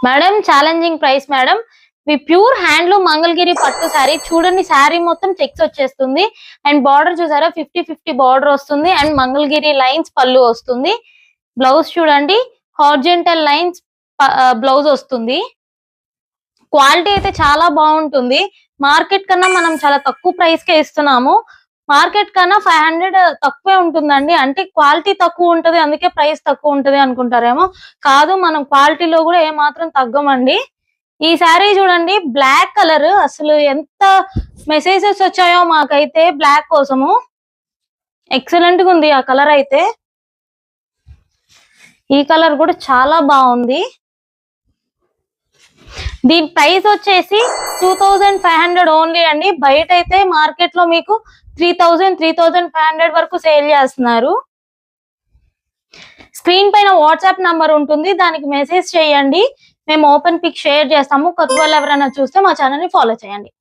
Madam challenging price madam. మీ pure handloom Mangalagiri పట్టు శారీ చూడండి. శారీ మొత్తం చెక్స్ వచ్చేస్తుంది అండ్ బార్డర్ చూసారా 50-50 బార్డర్ వస్తుంది అండ్ మంగళగిరి లైన్స్ పళ్ళు వస్తుంది. బ్లౌజ్ చూడండి హార్జెంటల్ లైన్స్ బ్లౌజ్ వస్తుంది. క్వాలిటీ అయితే చాలా బాగుంటుంది. మార్కెట్ కన్నా మనం చాలా తక్కువ ప్రైస్ కే ఇస్తున్నాము. మార్కెట్ కన్నా 500 తక్కువే ఉంటుందండి. అంటే క్వాలిటీ తక్కువ ఉంటది అందుకే ప్రైస్ తక్కువ ఉంటది అనుకుంటారేమో. కాదు, మనం క్వాలిటీలో కూడా ఏమాత్రం తగ్గమండి. ఈ శారీ చూడండి బ్లాక్ కలర్, అసలు ఎంత మెసేజెస్ వచ్చాయో మాకైతే బ్లాక్ కోసము. ఎక్సలెంట్ గా ఉంది ఆ కలర్ అయితే. ఈ కలర్ కూడా చాలా బాగుంది. దీని ప్రైస్ వచ్చేసి 2500 ఓన్లీ అండి. బయట అయితే మార్కెట్ లో మీకు 3000-3500 వరకు సేల్ చేస్తున్నారు. స్క్రీన్ పైన వాట్సాప్ నంబర్ ఉంటుంది, దానికి మెసేజ్ చేయండి. మేము ఓపెన్ పిక్ షేర్ చేస్తాము. కొత్త వాళ్ళు ఎవరైనా చూస్తే మా ఛానల్ ని ఫాలో చేయండి.